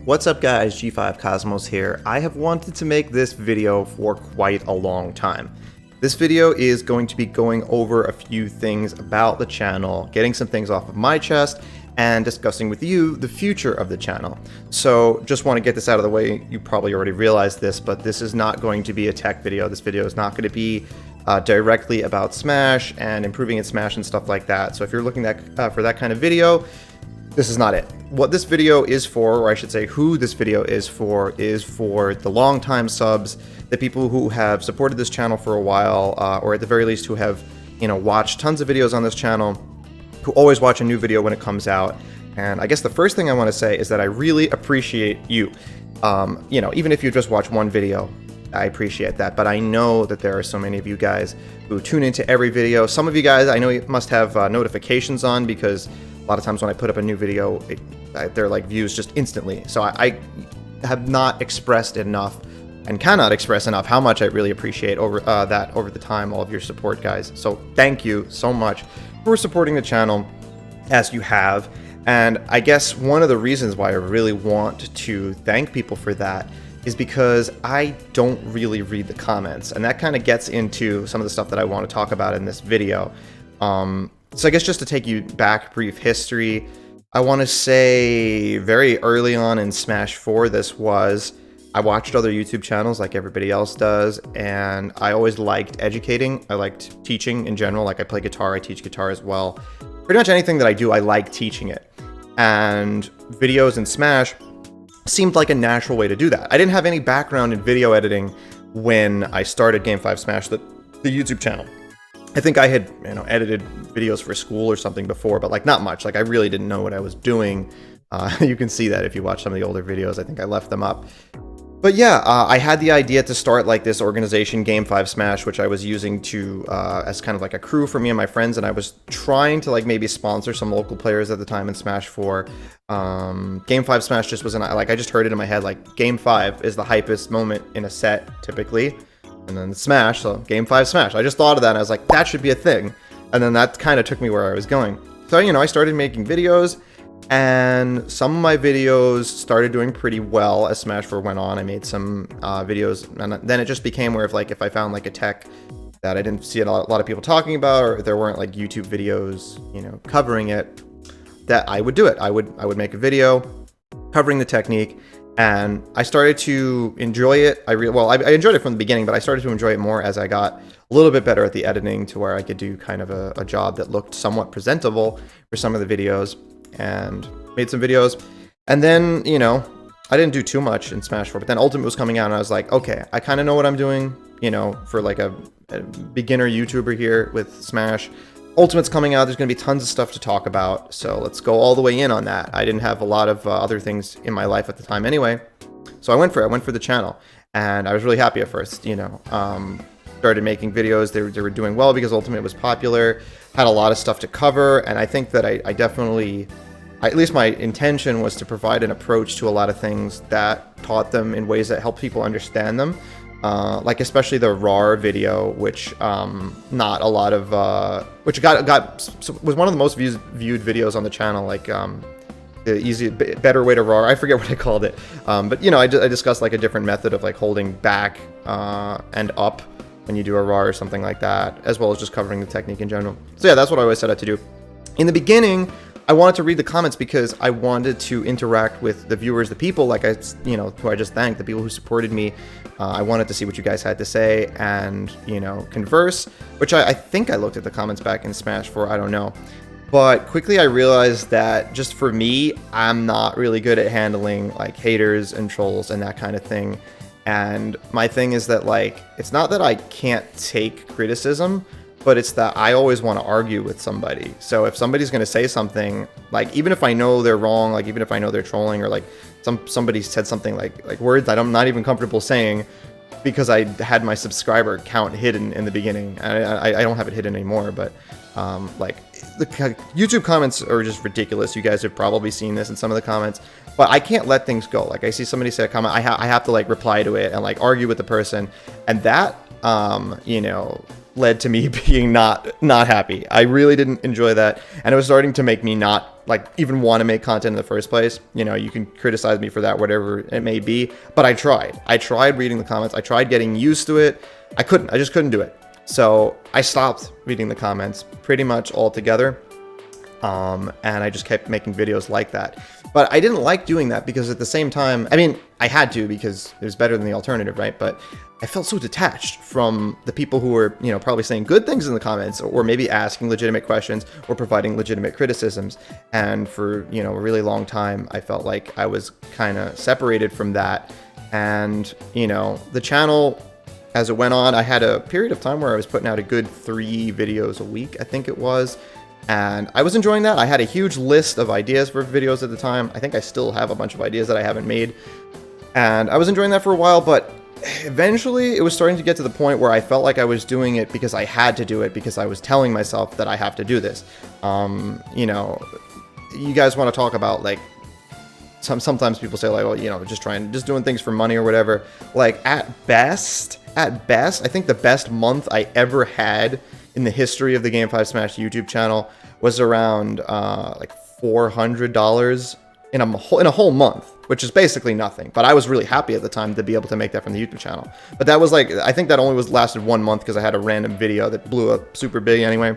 What's up guys, G5 Cosmos here. I have wanted to make this video for quite a long time. This video is going to be going over a few things about the channel, getting some things off of my chest, and discussing with you the future of the channel. So just want to get this out of the way. You probably already realized this, but this is not going to be a tech video. This video is not going to be directly about Smash and improving in Smash and stuff like that. So if you're looking for that kind of video, this is not it. What this video is for, or I should say who this video is for the long-time subs, the people who have supported this channel for a while, or at the very least who have, watched tons of videos on this channel, who always watch a new video when it comes out. And I guess the first thing I want to say is that I really appreciate you. Even if you just watch one video, I appreciate that. But I know that there are so many of you guys who tune into every video. Some of you guys, I know you must have notifications on, because a lot of times when I put up a new video, they're like views just instantly. So I have not expressed enough and cannot express enough how much I really appreciate over the time, all of your support, guys. So thank you so much for supporting the channel as you have. And I guess one of the reasons why I really want to thank people for that is because I don't really read the comments, and that kind of gets into some of the stuff that I want to talk about in this video. So I guess just to take you back, brief history, I want to say very early on in Smash 4, I watched other YouTube channels like everybody else does, and I always liked educating. I liked teaching in general. Like, I play guitar, I teach guitar as well. Pretty much anything that I do, I like teaching it. And videos in Smash seemed like a natural way to do that. I didn't have any background in video editing when I started Game 5 Smash, the YouTube channel. I think I had, edited videos for school or something before, but like not much. Like, I really didn't know what I was doing. You can see that if you watch some of the older videos. I think I left them up. But yeah, I had the idea to start like this organization, Game 5 Smash, which I was using to as kind of like a crew for me and my friends, and I was trying to like maybe sponsor some local players at the time in Smash 4. Game 5 Smash just wasn't, like, I just heard it in my head, like, Game 5 is the hypest moment in a set, typically. And then Smash, so Game 5 Smash. I just thought of that, and I was like, that should be a thing. And then that kind of took me where I was going. So, I started making videos, and some of my videos started doing pretty well as Smash 4 went on. I made some videos, and then it just became where if I found like a tech that I didn't see a lot of people talking about, or there weren't like YouTube videos, covering it, that I would do it. I would make a video covering the technique. And I started to enjoy it. I enjoyed it from the beginning, but I started to enjoy it more as I got a little bit better at the editing, to where I could do kind of a job that looked somewhat presentable for some of the videos, and made some videos. And then, I didn't do too much in Smash 4, but then Ultimate was coming out, and I was like, okay, I kind of know what I'm doing, for like a beginner YouTuber here with Smash. Ultimate's coming out, there's going to be tons of stuff to talk about, so let's go all the way in on that. I didn't have a lot of other things in my life at the time anyway, so I went for it. I went for the channel, and I was really happy at first, started making videos. They were doing well because Ultimate was popular, had a lot of stuff to cover, and I think that I definitely, at least my intention was to provide an approach to a lot of things that taught them in ways that help people understand them. Like especially the RAR video, which not a lot of which was one of the most viewed videos on the channel, like the better way to RAR. I forget what I called it, but I discussed like a different method of like holding back and up when you do a RAR or something like that, as well as just covering the technique in general. So yeah, that's what I always set out to do. In the beginning, I wanted to read the comments because I wanted to interact with the viewers, the people like who I just thanked, the people who supported me. I wanted to see what you guys had to say and, converse, which I think I looked at the comments back in Smash 4, I don't know. But quickly I realized that just for me, I'm not really good at handling like haters and trolls and that kind of thing. And my thing is that, like, it's not that I can't take criticism, but it's that I always want to argue with somebody. So if somebody's going to say something, like, even if I know they're wrong, like, even if I know they're trolling, or like somebody said something like words that I'm not even comfortable saying because I had my subscriber count hidden in the beginning. I don't have it hidden anymore, but like, the YouTube comments are just ridiculous. You guys have probably seen this in some of the comments, but I can't let things go. Like, I see somebody say a comment, I have to like reply to it and like argue with the person, and that led to me being not happy. I really didn't enjoy that, and it was starting to make me not like even want to make content in the first place. You know, you can criticize me for that, whatever it may be, but I tried reading the comments. I tried getting used to it. I just couldn't do it. So I stopped reading the comments pretty much altogether. And I just kept making videos like that. But I didn't like doing that because at the same time, I mean, I had to because it was better than the alternative, right? But I felt so detached from the people who were, you know, probably saying good things in the comments, or maybe asking legitimate questions or providing legitimate criticisms. And for, you know, a really long time, I felt like I was kind of separated from that. And, you know, the channel, as it went on, I had a period of time where I was putting out a good 3 videos a week, I think it was. And I was enjoying that. I had a huge list of ideas for videos at the time. I think I still have a bunch of ideas that I haven't made. And I was enjoying that for a while, but eventually it was starting to get to the point where I felt like I was doing it because I had to do it, because I was telling myself that I have to do this. You know, you guys want to talk about like, sometimes people say like, well, you know, just doing things for money or whatever. Like at best, I think the best month I ever had in the history of the Game 5 Smash YouTube channel was around like $400 in a whole month, which is basically nothing. But I was really happy at the time to be able to make that from the YouTube channel. But that was like, I think that only lasted 1 month because I had a random video that blew up super big anyway.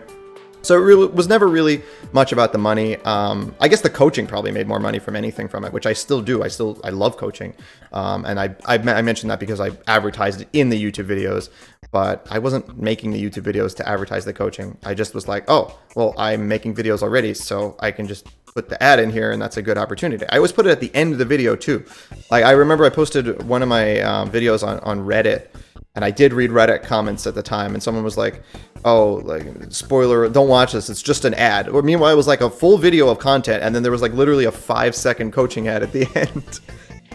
So it really was never really much about the money. I guess the coaching probably made more money from anything from it, which I still do. I love coaching. And I mentioned that because I advertised it in the YouTube videos, but I wasn't making the YouTube videos to advertise the coaching. I just was like, oh, well, I'm making videos already, so I can just put the ad in here, and that's a good opportunity. I always put it at the end of the video too. Like I remember I posted one of my videos on Reddit, and I did read Reddit comments at the time, and someone was like, oh, like, spoiler, don't watch this, it's just an ad. Or meanwhile, it was like a full video of content, and then there was like literally a 5-second coaching ad at the end.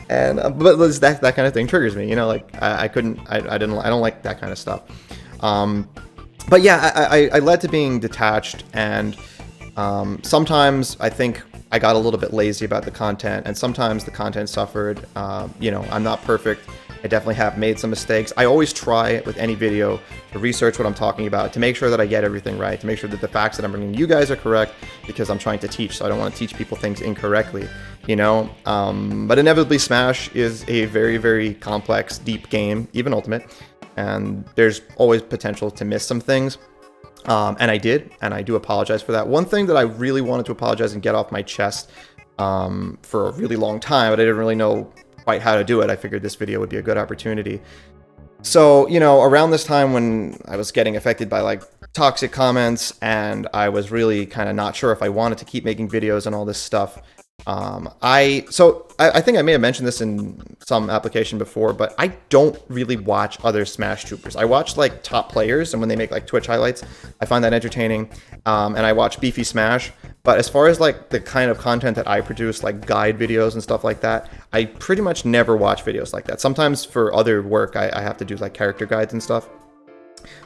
And but that kind of thing triggers me, you know, like I don't like that kind of stuff. But yeah, I led to being detached, and sometimes I think I got a little bit lazy about the content, and sometimes the content suffered. You know, I'm not perfect. I definitely have made some mistakes. I always try with any video to research what I'm talking about, to make sure that I get everything right, to make sure that the facts that I'm bringing you guys are correct, because I'm trying to teach, so I don't want to teach people things incorrectly, you know? But inevitably, Smash is a very, very complex, deep game, even Ultimate, and there's always potential to miss some things. And I did, and I do apologize for that. One thing that I really wanted to apologize and get off my chest for a really long time, but I didn't really know quite how to do it. I figured this video would be a good opportunity. So, you know, around this time when I was getting affected by like toxic comments, and I was really kind of not sure if I wanted to keep making videos and all this stuff, I think I may have mentioned this in some application before, but I don't really watch other Smash Troopers. I watch like top players, and when they make like Twitch highlights, I find that entertaining. And I watch Beefy Smash. But as far as like the kind of content that I produce, like guide videos and stuff like that, I pretty much never watch videos like that. Sometimes for other work, I have to do like character guides and stuff.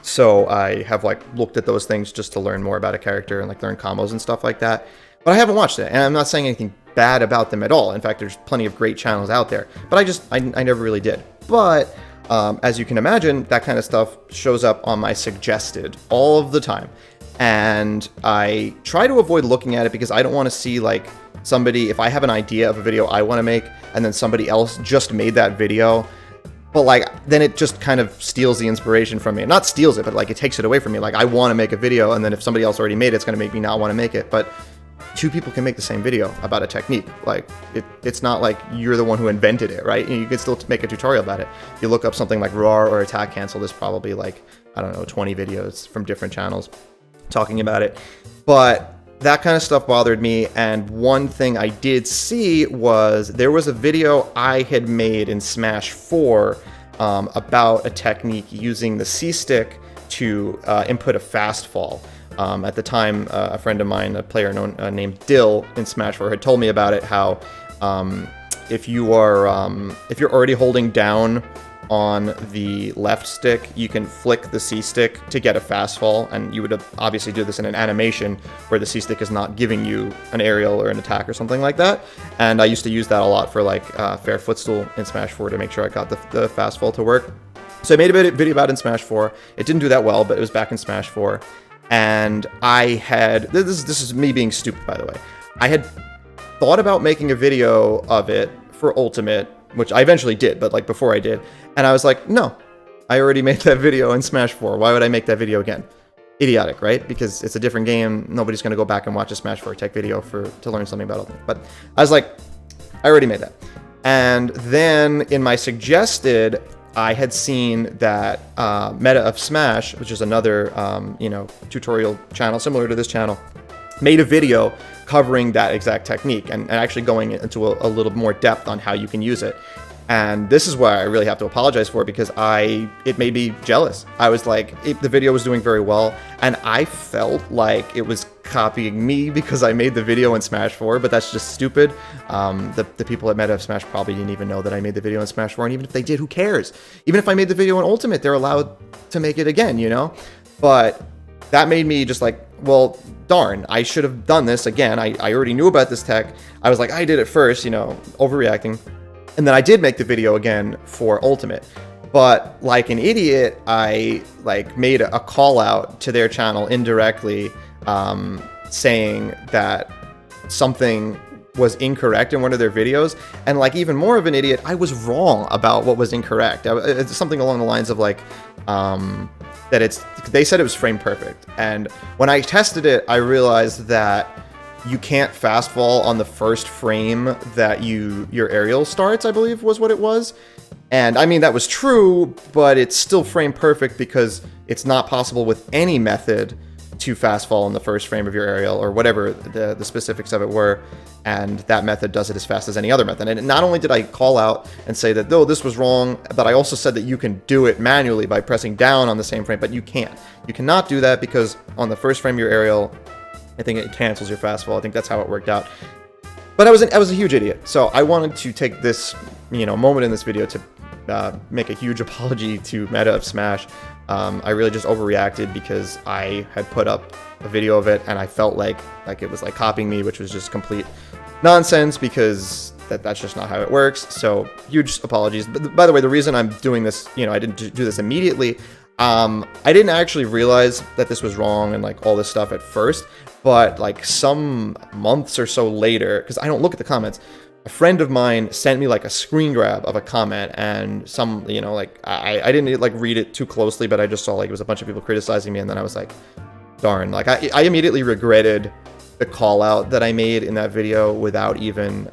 So I have like looked at those things just to learn more about a character and like learn combos and stuff like that. But I haven't watched it, and I'm not saying anything bad about them at all. In fact, there's plenty of great channels out there, but I never really did. But as you can imagine, that kind of stuff shows up on my suggested all of the time. And I try to avoid looking at it because I don't want to see like somebody, if I have an idea of a video I want to make and then somebody else just made that video, but like then it just kind of steals the inspiration from me. Not steals it, but like it takes it away from me. Like I want to make a video, and then if somebody else already made it, it's going to make me not want to make it. But 2 people can make the same video about a technique. Like it's not like you're the one who invented it, right? You can still make a tutorial about it. You look up something like RAR or attack cancel, there's probably like, I don't know, 20 videos from different channels talking about it. But that kind of stuff bothered me, and one thing I did see was there was a video I had made in Smash 4 about a technique using the C-stick to input a fast fall. At the time, a friend of mine, a player named Dill in Smash 4, had told me about it, how if you're already holding down on the left stick, you can flick the C stick to get a fast fall, and you would obviously do this in an animation where the C stick is not giving you an aerial or an attack or something like that. And I used to use that a lot for like fair footstool in Smash 4 to make sure I got the fast fall to work. So I made a video about it in Smash 4. It didn't do that well, but it was back in Smash 4. And I had, this is me being stupid, by the way. I had thought about making a video of it for Ultimate, which I eventually did, but like before I did. And I was like, no, I already made that video in Smash 4. Why would I make that video again? Idiotic, right? Because it's a different game. Nobody's going to go back and watch a Smash 4 tech video to learn something about Ultimate. But I was like, I already made that. And then in my suggested, I had seen that Meta of Smash, which is another tutorial channel similar to this channel, made a video covering that exact technique and actually going into a little more depth on how you can use it. And this is why I really have to apologize for, because it made me jealous. I was like, the video was doing very well, and I felt like it was copying me because I made the video in Smash 4, but that's just stupid. The people at Meta of Smash probably didn't even know that I made the video in Smash 4, and even if they did, who cares? Even if I made the video in Ultimate, they're allowed to make it again, you know? But that made me just like, well, darn, I should have done this again. I already knew about this tech. I was like, I did it first, overreacting. And then I did make the video again for Ultimate. But like an idiot, I made a call out to their channel indirectly, saying that something was incorrect in one of their videos. And like even more of an idiot, I was wrong about what was incorrect. It's something along the lines of like, that they said it was frame perfect. And when I tested it, I realized that you can't fast fall on the first frame that your aerial starts, I believe was what it was. And I mean, that was true, but it's still frame perfect because it's not possible with any method to fast fall in the first frame of your aerial or whatever the specifics of it were. And that method does it as fast as any other method. And not only did I call out and say that, no, this was wrong, but I also said that you can do it manually by pressing down on the same frame, but you can't. You cannot do that because on the first frame of your aerial, I think it cancels your fast fall. I think that's how it worked out. But I was a huge idiot. So I wanted to take this, moment in this video to make a huge apology to Meta of Smash. I really just overreacted because I had put up a video of it and I felt like it was like copying me, which was just complete nonsense because that's just not how it works. So huge apologies. But by the way, the reason I'm doing this, I didn't do this immediately. I didn't actually realize that this was wrong and like all this stuff at first, but like some months or so later, because I don't look at the comments, a friend of mine sent me like a screen grab of a comment and some, I didn't like read it too closely, but I just saw like it was a bunch of people criticizing me. And then I was like, darn, like I immediately regretted the call out that I made in that video without even,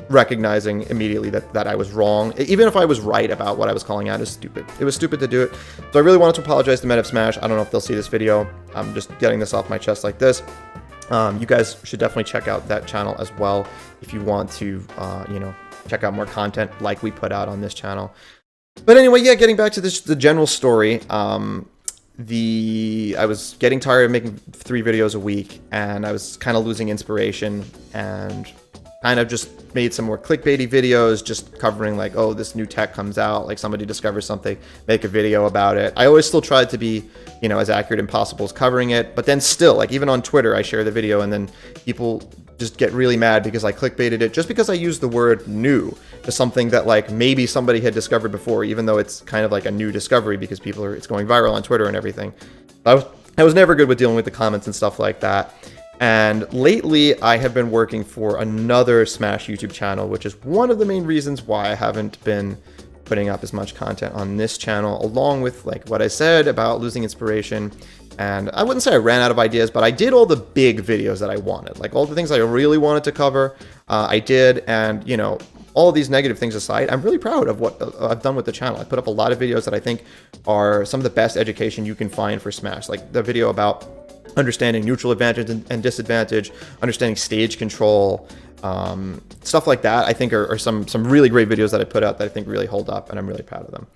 recognizing immediately that I was wrong. Even if I was right about what I was calling out, is stupid. It was stupid to do it. So I really wanted to apologize to Meta of Smash. I don't know if they'll see this video. I'm just getting this off my chest like this. You guys should definitely check out that channel as well if you want to, check out more content like we put out on this channel. But anyway, yeah, getting back to the general story. I was getting tired of making 3 videos a week, and I was kind of losing inspiration, and kind of just made some more clickbaity videos, just covering like, oh, this new tech comes out, like somebody discovers something, make a video about it. I always still tried to be, as accurate as possible as covering it, but then still, like even on Twitter, I share the video and then people just get really mad because I clickbaited it just because I used the word new to something that like maybe somebody had discovered before, even though it's kind of like a new discovery because it's going viral on Twitter and everything. I was never good with dealing with the comments and stuff like that. And lately, I have been working for another Smash YouTube channel, which is one of the main reasons why I haven't been putting up as much content on this channel, along with like what I said about losing inspiration. And I wouldn't say I ran out of ideas, but I did all the big videos that I wanted. Like all the things I really wanted to cover, I did. And, all of these negative things aside, I'm really proud of what I've done with the channel. I put up a lot of videos that I think are some of the best education you can find for Smash. Like the video about understanding neutral advantage and disadvantage, understanding stage control, stuff like that, I think are some really great videos that I put out that I think really hold up, and I'm really proud of them.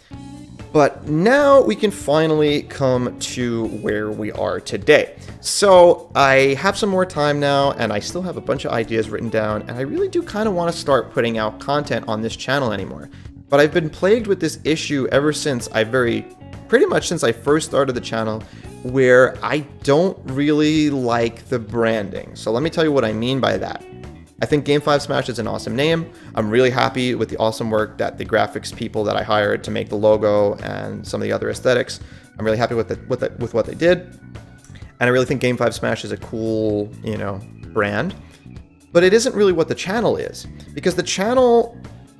But now we can finally come to where we are today. So I have some more time now, and I still have a bunch of ideas written down, and I really do kind of want to start putting out content on this channel anymore. But I've been plagued with this issue ever since pretty much since I first started the channel, where I don't really like the branding. So let me tell you what I mean by that. I think Game 5 Smash is an awesome name. I'm really happy with the awesome work that the graphics people that I hired to make the logo and some of the other aesthetics. I'm really happy with what they did. And I really think Game 5 Smash is a cool, brand. But it isn't really what the channel is, because the channel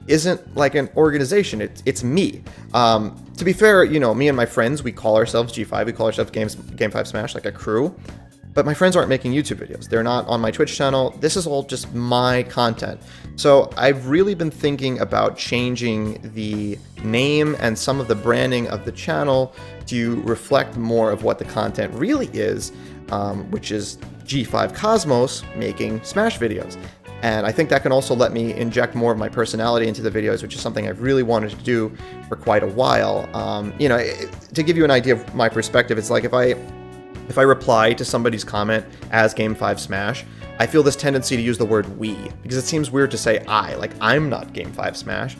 isn't like an organization. It's me. To be fair, me and my friends, we call ourselves G5. We call ourselves Game 5 Smash, like a crew. But my friends aren't making YouTube videos. They're not on my Twitch channel. This is all just my content. So I've really been thinking about changing the name and some of the branding of the channel to reflect more of what the content really is, which is G5 Cosmos making Smash videos. And I think that can also let me inject more of my personality into the videos, which is something I've really wanted to do for quite a while. To give you an idea of my perspective, it's like if I reply to somebody's comment as Game 5 Smash, I feel this tendency to use the word we, because it seems weird to say I, like I'm not Game 5 Smash,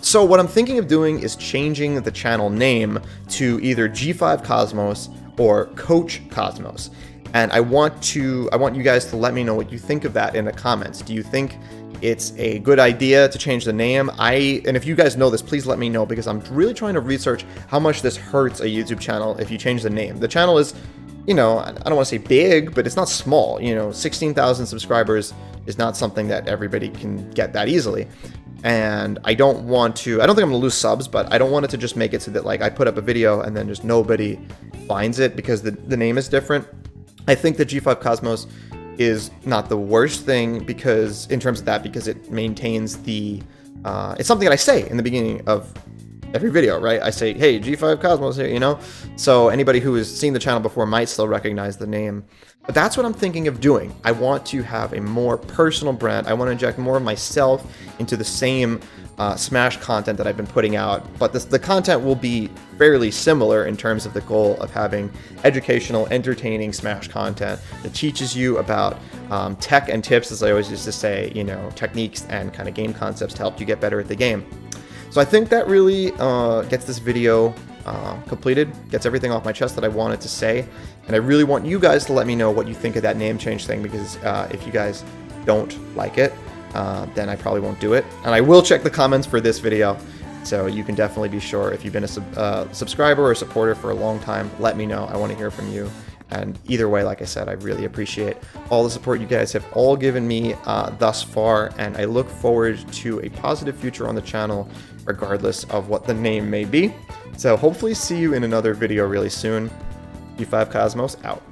So what I'm thinking of doing is changing the channel name to either G5 Cosmos or Coach Cosmos. And I want you guys to let me know what you think of that in the comments. Do you think it's a good idea to change the name? And if you guys know this, please let me know, because I'm really trying to research how much this hurts a YouTube channel if you change the name. The channel is, I don't want to say big, but it's not small. 16,000 subscribers is not something that everybody can get that easily. And I don't think I'm going to lose subs, but I don't want it to just make it so that like I put up a video and then just nobody finds it because the name is different. I think that G5 Cosmos is not the worst thing because it maintains it's something that I say in the beginning of every video, right? I say, hey, G5 Cosmos here, So anybody who has seen the channel before might still recognize the name. But that's what I'm thinking of doing. I want to have a more personal brand. I want to inject more of myself into the same Smash content that I've been putting out. But the content will be fairly similar in terms of the goal of having educational, entertaining Smash content that teaches you about tech and tips, as I always used to say, techniques and kind of game concepts to help you get better at the game. So I think that really gets this video completed, gets everything off my chest that I wanted to say. And I really want you guys to let me know what you think of that name change thing, because if you guys don't like it, then I probably won't do it. And I will check the comments for this video. So you can definitely be sure, if you've been a subscriber or a supporter for a long time, let me know. I want to hear from you. And either way, like I said, I really appreciate all the support you guys have all given me thus far. And I look forward to a positive future on the channel, regardless of what the name may be. So hopefully see you in another video really soon. G5 Cosmos out.